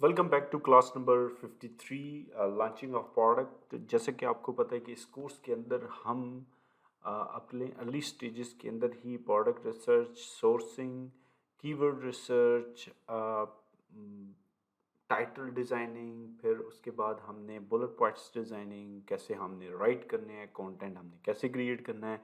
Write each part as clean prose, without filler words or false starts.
Welcome back to class number 53 launching of product. जैसे कि आपको पता है कि इस कोर्स के अंदर हम अपने अर्ली स्टेजेस के अंदर ही product research, sourcing, keyword research, title designing, फिर उसके बाद हमने बुलेट पॉइंट्स डिज़ाइनिंग, कैसे हमने राइट करने हैं, कंटेंट हमने कैसे क्रिएट करना है,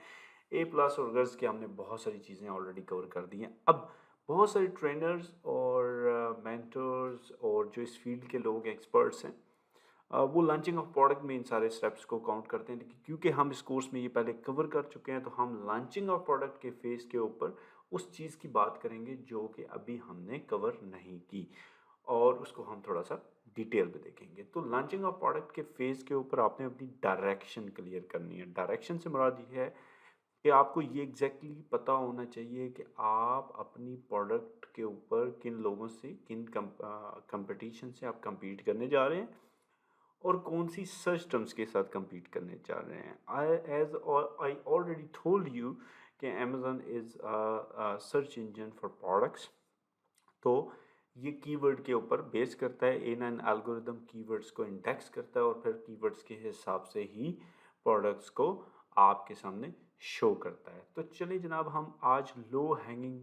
ए प्लस और गर्ल्स के हमने बहुत सारी चीज़ें ऑलरेडी कवर कर दी हैं। अब बहुत सारे ट्रेनर्स और मेंटर्स और जो इस फील्ड के लोग एक्सपर्ट्स हैं, वो लॉन्चिंग ऑफ प्रोडक्ट में इन सारे स्टेप्स को काउंट करते हैं, लेकिन क्योंकि हम इस कोर्स में ये पहले कवर कर चुके हैं तो हम लॉन्चिंग ऑफ प्रोडक्ट के फेज़ के ऊपर उस चीज़ की बात करेंगे जो कि अभी हमने कवर नहीं की, और उसको हम थोड़ा सा डिटेल में देखेंगे। तो लॉन्चिंग ऑफ प्रोडक्ट के फेज़ के ऊपर आपने अपनी डायरेक्शन क्लियर करनी है। डायरेक्शन से मुराद ये है कि आपको ये एग्जैक्टली पता होना चाहिए कि आप अपनी प्रोडक्ट के ऊपर किन लोगों से, किन कंपटीशन से आप compete करने जा रहे हैं और कौन सी सर्च टर्म्स के साथ compete करने जा रहे हैं। आई ऑलरेडी टोल्ड यू कि Amazon is search engine for products. तो ये कीवर्ड के ऊपर बेस करता है, A9 एल्गोरिदम कीवर्ड्स को इंडेक्स करता है और फिर कीवर्ड्स के हिसाब से ही प्रोडक्ट्स को आपके सामने शो करता है। तो चलिए जनाब, हम आज लो हैंगिंग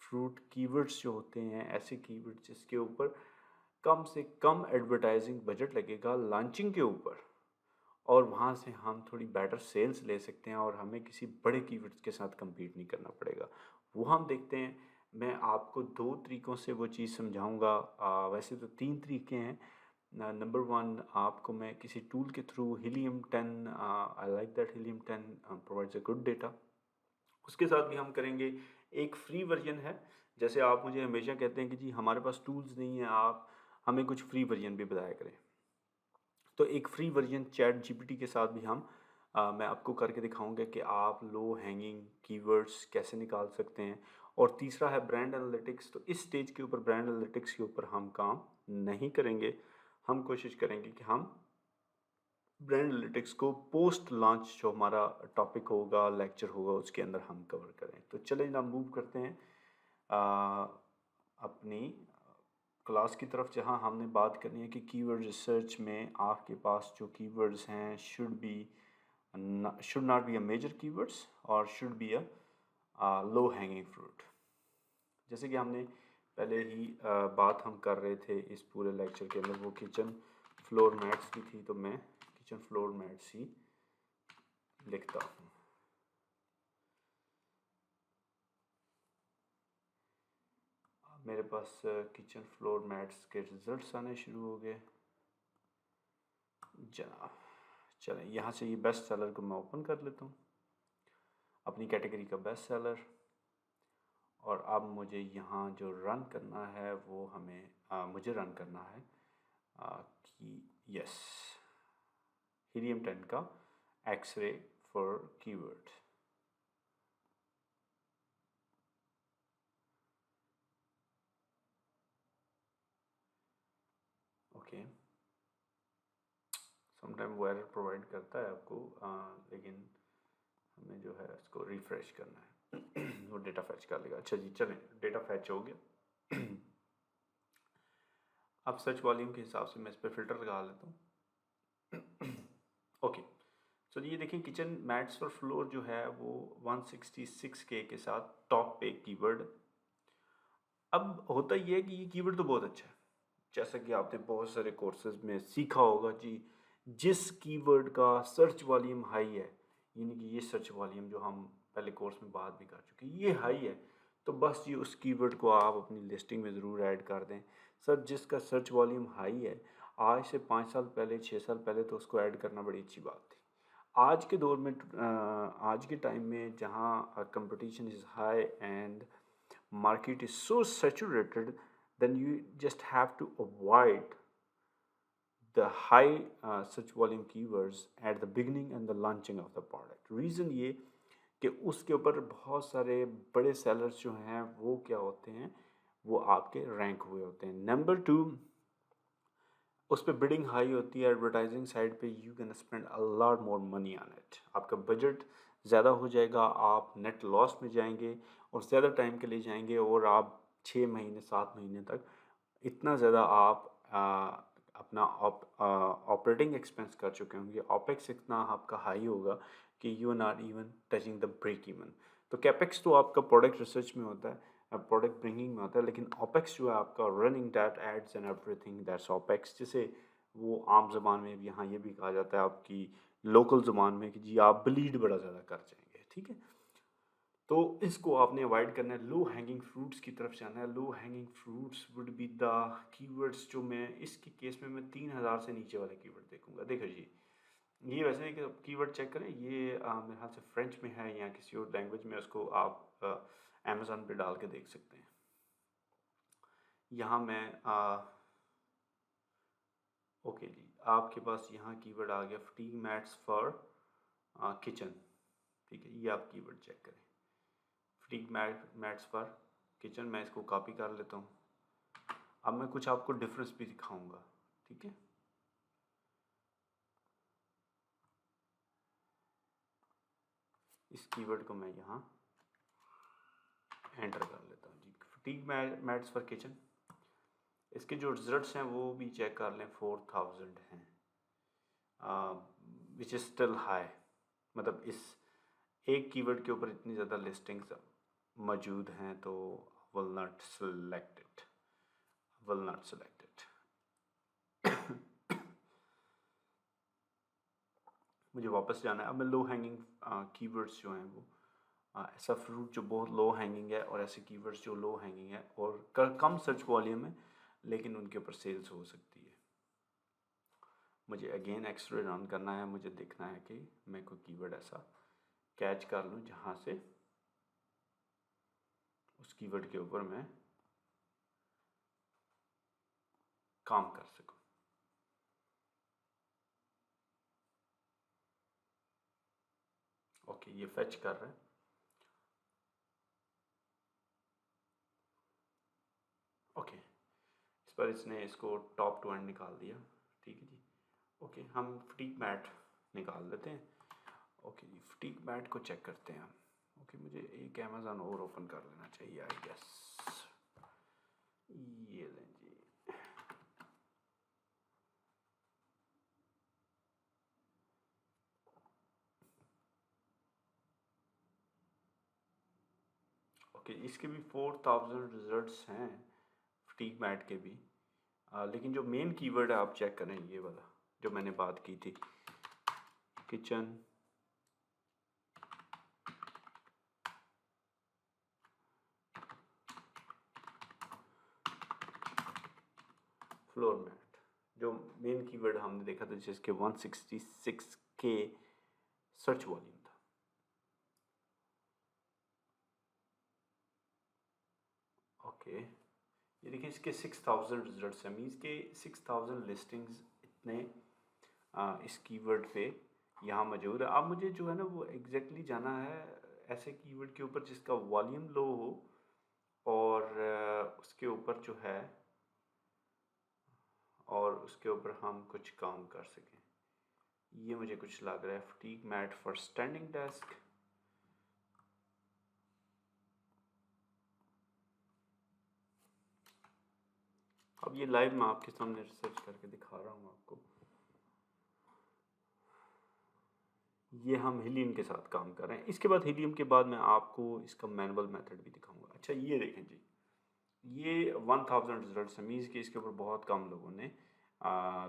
फ्रूट कीवर्ड्स जो होते हैं, ऐसे कीवर्ड्स जिसके ऊपर कम से कम एडवर्टाइजिंग बजट लगेगा लॉन्चिंग के ऊपर, और वहाँ से हम थोड़ी बेटर सेल्स ले सकते हैं और हमें किसी बड़े कीवर्ड्स के साथ compete नहीं करना पड़ेगा। वो हम देखते हैं। मैं आपको दो तरीक़ों से वो चीज़ समझाऊँगा। वैसे तो तीन तरीके हैं। नंबर वन, आपको मैं किसी टूल के through helium 10, I like that helium 10 provides a good data. उसके साथ भी हम करेंगे। एक फ्री वर्जन है। जैसे आप मुझे हमेशा कहते हैं कि जी हमारे पास टूल्स नहीं है, आप हमें कुछ फ्री वर्जन भी बताया करें। तो एक फ्री वर्जन चैट जीपीटी के साथ भी मैं आपको करके दिखाऊंगा कि आप लो हैंगिंग कीवर्ड्स कैसे निकाल सकते हैं। और तीसरा है ब्रांड एनालिटिक्स। तो इस स्टेज के ऊपर ब्रांड एनालिटिक्स के ऊपर हम काम नहीं करेंगे। हम कोशिश करेंगे कि हम ब्रांड एनालिटिक्स को पोस्ट लॉन्च जो हमारा टॉपिक होगा, लेक्चर होगा, उसके अंदर हम कवर करें। तो चलें ना, मूव करते हैं अपनी क्लास की तरफ, जहां हमने बात करनी है कि कीवर्ड रिसर्च में आपके पास जो कीवर्ड्स हैं should not be a major keywords और should be a low hanging fruit. जैसे कि हमने पहले ही बात हम कर रहे थे इस पूरे लेक्चर के अंदर, वो किचन फ्लोर मैट्स की थी, तो मैं किचन फ्लोर मैट्स ही लिखता हूँ। मेरे पास किचन फ्लोर मैट्स के रिजल्ट्स आने शुरू हो गए जनाब। चलें, यहाँ से ये बेस्ट सेलर को मैं ओपन कर लेता हूँ, अपनी कैटेगरी का बेस्ट सेलर। और अब मुझे यहाँ जो रन करना है वो मुझे रन करना है कि यस, हीलियम 10 का X-ray for keyword. Okay, sometime वो एरर प्रोवाइड करता है आपको, लेकिन हमें जो है इसको रिफ्रेश करना है। वो डेटा फैच कर लेगा। अच्छा जी, चलें, डेटा फैच हो गया। अब सर्च वॉल्यूम के हिसाब से मैं इस पर फिल्टर लगा लेता हूँ। ओके, सो ये देखिए, किचन मैट्स फॉर फ्लोर जो है वो 166K के साथ टॉप पे कीवर्ड। अब होता ये है कि ये कीवर्ड तो बहुत अच्छा है, जैसा कि आपने बहुत सारे कोर्सेज में सीखा होगा जी। जिस कीवर्ड का सर्च वॉल्यूम हाई है, यानी कि ये सर्च वॉल्यूम जो हम पहले कोर्स में बात भी कर चुके हैं, ये हाई है, तो बस ये उस कीवर्ड को आप अपनी लिस्टिंग में ज़रूर ऐड कर दें। सर, जिसका सर्च वॉल्यूम हाई है, आज से 5 साल पहले, 6 साल पहले तो उसको ऐड करना बड़ी अच्छी बात थी। आज के दौर में, आज के टाइम में जहाँ competition is high and market is so saturated, then you just have to avoid the high search volume keywords at the beginning and the launching of the product. Reason ये कि उसके ऊपर बहुत सारे बड़े सेलर्स जो हैं वो क्या होते हैं, वो आपके रैंक हुए होते हैं। नंबर टू, उस पर बिडिंग हाई होती है एडवर्टाइजिंग साइड पे। You can spend a lot more money on it. आपका बजट ज़्यादा हो जाएगा, आप नेट लॉस में जाएंगे और ज़्यादा टाइम के लिए जाएंगे, और आप 6 महीने 7 महीने तक इतना ज़्यादा आप अपना ऑपरेटिंग एक्सपेंस कर चुके होंगे, ऑपेक्स इतना आपका हाई होगा कि you are not even touching the break even. तो कैपेक्स तो आपका प्रोडक्ट रिसर्च में होता है, प्रोडक्ट ब्रिंगिंग में होता है, लेकिन ऑपेक्स जो है आपका running that ads and everything that's opex, जिसे वो आम ज़बान में भी यहाँ ये भी कहा जाता है आपकी लोकल ज़बान में कि जी आप ब्लीड बड़ा ज़्यादा कर जाएंगे, ठीक है। तो इसको आपने अवॉइड करना है, लो हैंगिंग फ्रूट्स की तरफ जाना है। Low hanging fruits would be the keywords जो मैं इसके केस में मैं 3000 से नीचे वाले कीवर्ड देखूंगा। देखो जी, ये वैसे एक कीवर्ड चेक करें, ये मेरे ख्याल से फ्रेंच में है या किसी और लैंग्वेज में, उसको आप अमेज़न पे डाल के देख सकते हैं। यहाँ मैं ओके जी, आपके पास यहाँ कीवर्ड आ गया फटीग मैट्स फॉर किचन, ठीक है, ये आप कीवर्ड चेक करें, फटीग मैट्स फॉर किचन। मैं इसको कॉपी कर लेता हूँ। अब मैं कुछ आपको डिफरेंस भी दिखाऊंगा, ठीक है। इस कीवर्ड को मैं यहाँ एंटर कर लेता हूँ जी, फटीग मैट्स फॉर किचन। इसके जो रिजल्ट्स हैं वो भी चेक कर लें, 4000 हैं, विच इज़ स्टिल हाई। मतलब इस एक कीवर्ड के ऊपर इतनी ज़्यादा लिस्टिंग्स मौजूद हैं, तो will not select it, will not select it. मुझे वापस जाना है। अब मैं लो हैंगिंग कीवर्ड्स जो हैं वो ऐसा फ्रूट जो बहुत लो हैंगिंग है, और ऐसे कीवर्ड्स जो लो हैंगिंग है और कम सर्च वॉल्यूम है लेकिन उनके ऊपर सेल्स हो सकती है। मुझे अगेन एक्सरे रन करना है, मुझे देखना है कि मैं कोई कीवर्ड ऐसा कैच कर लूँ जहाँ से उस कीवर्ड के ऊपर मैं काम कर सकूँ। ओके, ये फेच कर रहा है। ओके, इस पर इसने इसको टॉप टू एंड निकाल दिया, ठीक है जी। ओके, हम फटीग मैट निकाल लेते हैं। ओके जी, फटीग मैट को चेक करते हैं हम। ओके, मुझे एक अमेज़न और ओपन कर लेना चाहिए आई गेस। ये लें जी। ओके, इसके भी 4000 रिजल्ट्स हैं फटीग मैट के भी, लेकिन जो मेन कीवर्ड है आप चेक करें, ये वाला जो मैंने बात की थी, किचन, फ्लोर मैट, जो मेन कीवर्ड हमने देखा था जिसके 166 के सर्च वॉल्यूम था। ओके, ये देखिए इसके 6000 रिजल्ट्स हैं, मीन्स के 6000 लिस्टिंग्स इतने इस कीवर्ड पे यहाँ मौजूद है। अब मुझे जो है ना वो एग्जैक्टली जाना है ऐसे कीवर्ड के ऊपर जिसका वॉल्यूम लो हो और उसके ऊपर जो है और उसके ऊपर हम कुछ काम कर सकें। ये मुझे कुछ लग रहा है, fatigue mat for standing desk. अब ये लाइव मैं आपके सामने रिसर्च करके दिखा रहा हूँ आपको। ये हम हीलियम के साथ काम कर रहे हैं। इसके बाद हीलियम के बाद मैं आपको इसका मैनुअल मेथड भी दिखाऊंगा। अच्छा, ये देखें जी, ये 1000 रिजल्ट मीन्स कि इसके ऊपर बहुत कम लोगों ने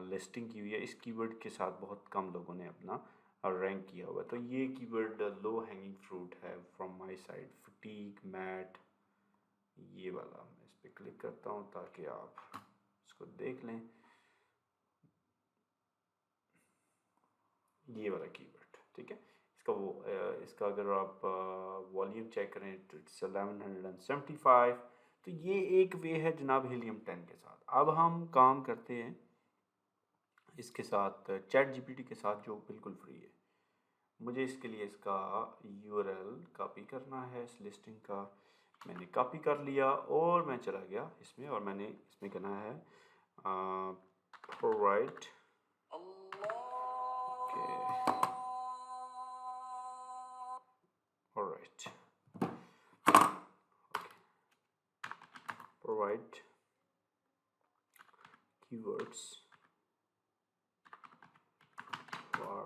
लिस्टिंग की हुई है। इस कीवर्ड के साथ बहुत कम लोगों ने अपना रैंक किया हुआ है। तो ये कीवर्ड लो हैंगिंग फ्रूट है from my side, fatigue mat, ये वाला। मैं इस पर क्लिक करता हूँ ताकि आप इसको देख लें। ये वाला कीवर्ड, ठीक है। इसका अगर आप वॉल्यूम चेक करें तो इट्स 1175। तो ये एक वे है जनाब हीलियम 10 के साथ। अब हम काम करते हैं इसके साथ चैट जीपीटी के साथ जो बिल्कुल फ्री है। मुझे इसके लिए इसका यूआरएल कॉपी करना है, इस लिस्टिंग का मैंने कॉपी कर लिया और मैं चला गया इसमें और मैंने इसमें करना है provide alright, provide keywords for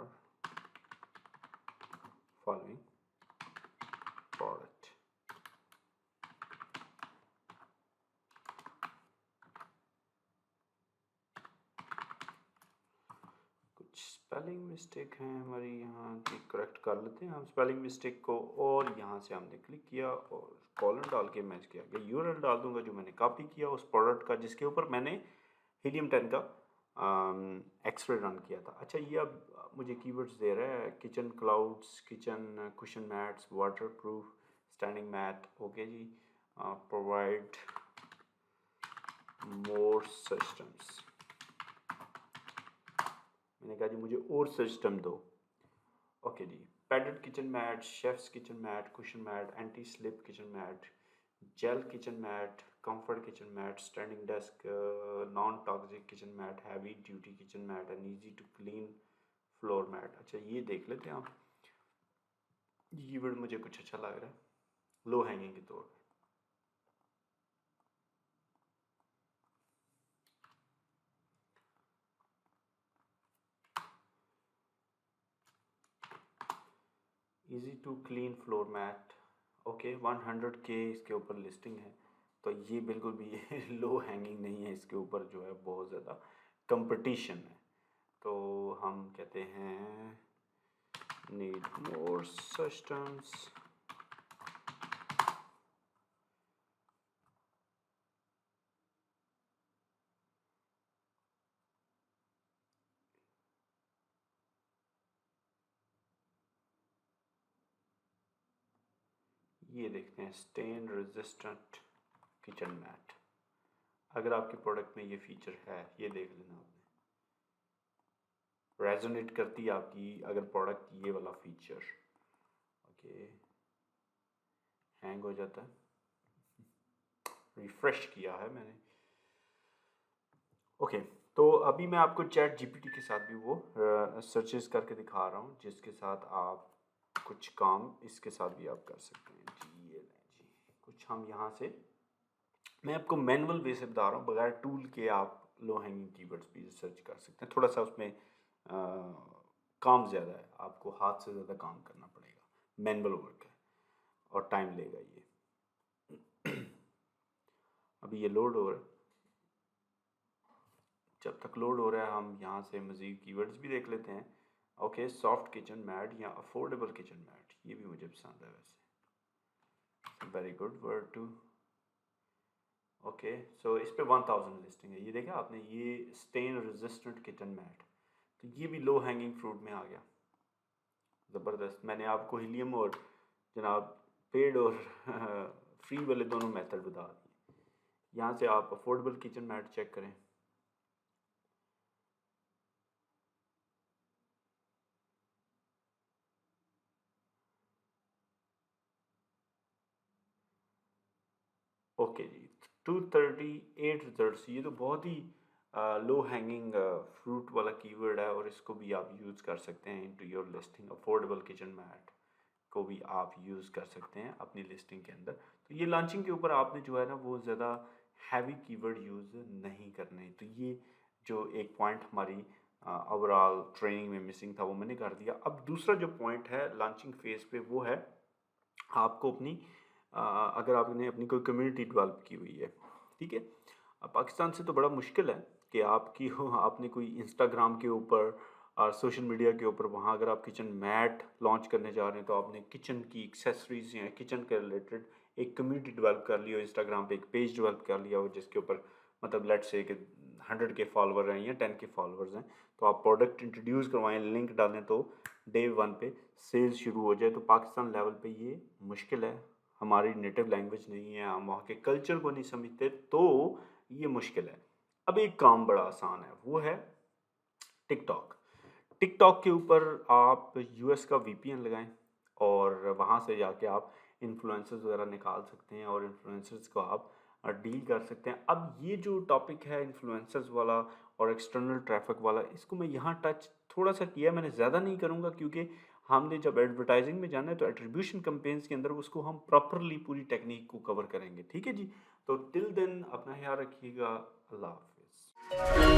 following product. कुछ स्पेलिंग मिस्टेक है हमारी यहाँ की, करेक्ट कर लेते हैं हम स्पेलिंग मिस्टेक को। और यहाँ से हमने क्लिक किया और कॉलन डाल के मैच किया गया। यूआरएल डाल दूंगा जो मैंने कॉपी किया उस प्रोडक्ट का जिसके ऊपर मैंने हीलियम 10 का एक्सरे रन किया था। अच्छा, ये अब मुझे कीवर्ड्स दे रहा है, kitchen clouds, kitchen cushion mats, waterproof standing mat. Okay जी, प्रोवाइड मोर सिस्टम्स। मैंने कहा जी मुझे और सिस्टम दो। ओके जी, padded kitchen mat, chef's kitchen mat, cushion mat, anti slip kitchen mat, gel kitchen mat, comfort kitchen mat, standing desk, non toxic kitchen mat, heavy duty kitchen mat and easy to clean floor mat. अच्छा, ये देख लेते हैं आप। ये word मुझे कुछ अच्छा लग रहा है लो हैंगिंग के तौर पे। Easy to clean floor mat. Okay, 100K इसके ऊपर लिस्टिंग है, तो ये बिल्कुल भी लो हैंगिंग नहीं है। इसके ऊपर जो है बहुत ज़्यादा कंपटीशन है। तो हम कहते हैं नीड मोर सिस्टम्स। ये देखते हैं स्टेन रेजिस्टेंट किचन मैट। अगर आपके प्रोडक्ट में ये फीचर है, ये देख लेना आपने, रेजोनेट करती है आपकी अगर प्रोडक्ट ये वाला फीचर। ओके, हैंग हो जाता है, रिफ्रेश किया है मैंने। ओके, तो अभी मैं आपको चैट जीपीटी के साथ भी वो सर्चेस करके दिखा रहा हूँ, जिसके साथ आप कुछ काम इसके साथ भी आप कर सकते हैं जी। ये लें जी, कुछ हम यहाँ से, मैं आपको मैनुअल वे से बता रहा हूँ, बगैर टूल के आप लो हैंगिंग कीवर्ड्स भी सर्च कर सकते हैं। थोड़ा सा उसमें काम ज़्यादा है, आपको हाथ से ज़्यादा काम करना पड़ेगा, मैनुअल वर्क है और टाइम लेगा ये। अभी ये लोड हो रहा है, जब तक लोड हो रहा है हम यहाँ से मज़ीद कीवर्ड्स भी देख लेते हैं। ओके, सॉफ्ट किचन मैट या अफोर्डेबल किचन मैट, ये भी मुझे पसंद है वैसे, very good word too. Okay, so इस पे 1000 लिस्टिंग है। ये देखा आपने, ये स्टेन रेजिस्टेंट किचन मैट, तो ये भी लो हैंगिंग फ्रूट में आ गया, ज़बरदस्त। मैंने आपको हीलियम और जनाब पेड और फ्री वाले दोनों मेथड बता दिए। यहाँ से आप अफोर्डेबल किचन मैट चेक करें। ओके जी, 238 रिजल्ट्स, ये तो बहुत ही लो हैंगिंग फ्रूट वाला कीवर्ड है और इसको भी आप यूज़ कर सकते हैं into your listing. Affordable kitchen mat को भी आप यूज़ कर सकते हैं अपनी लिस्टिंग के अंदर। तो ये लॉन्चिंग के ऊपर आपने जो है ना वो ज़्यादा हैवी कीवर्ड यूज़ नहीं करने। तो ये जो एक पॉइंट हमारी ओवरऑल ट्रेनिंग में मिसिंग था वो मैंने कर दिया। अब दूसरा जो पॉइंट है लॉन्चिंग फेज़ पे वो है आपको अपनी अगर आपने अपनी कोई कम्युनिटी डेवलप की हुई है, ठीक है। अब पाकिस्तान से तो बड़ा मुश्किल है कि आपकी हो, आपने कोई इंस्टाग्राम के ऊपर सोशल मीडिया के ऊपर वहाँ अगर आप किचन मैट लॉन्च करने जा रहे हैं तो आपने किचन की एक्सेसरीज या किचन के रिलेटेड एक कम्युनिटी डेवलप कर ली हो, इंस्टाग्राम पे एक पेज डेवलप कर लिया हो जिसके ऊपर मतलब लेट से कि 100K फॉलोवर हैं या 10K फॉलोवर्स हैं, तो आप प्रोडक्ट इंट्रोड्यूस करवाएं, लिंक डालें तो डे 1 पे सेल्स शुरू हो जाए। तो पाकिस्तान लेवल पे ये मुश्किल है, हमारी नेटिव लैंग्वेज नहीं है, हम वहाँ के कल्चर को नहीं समझते, तो ये मुश्किल है। अब एक काम बड़ा आसान है, वो है टिकटॉक। टिकटॉक के ऊपर आप यूएस का वीपीएन लगाएं और वहाँ से जाके आप इन्फ्लुएंसर्स वगैरह निकाल सकते हैं और इन्फ्लुएंसर्स को आप डील कर सकते हैं। अब ये जो टॉपिक है इन्फ्लुएंसर्स वाला और एक्सटर्नल ट्रैफिक वाला, इसको मैं यहाँ टच थोड़ा सा किया, मैंने ज़्यादा नहीं करूँगा क्योंकि हमने जब एडवर्टाइजिंग में जाना है तो एट्रीब्यूशन कैंपेन्स के अंदर उसको हम प्रॉपरली पूरी टेक्निक को कवर करेंगे, ठीक है जी। तो टिल देन अपना ख्याल रखिएगा, अल्लाह हाफिज़। है।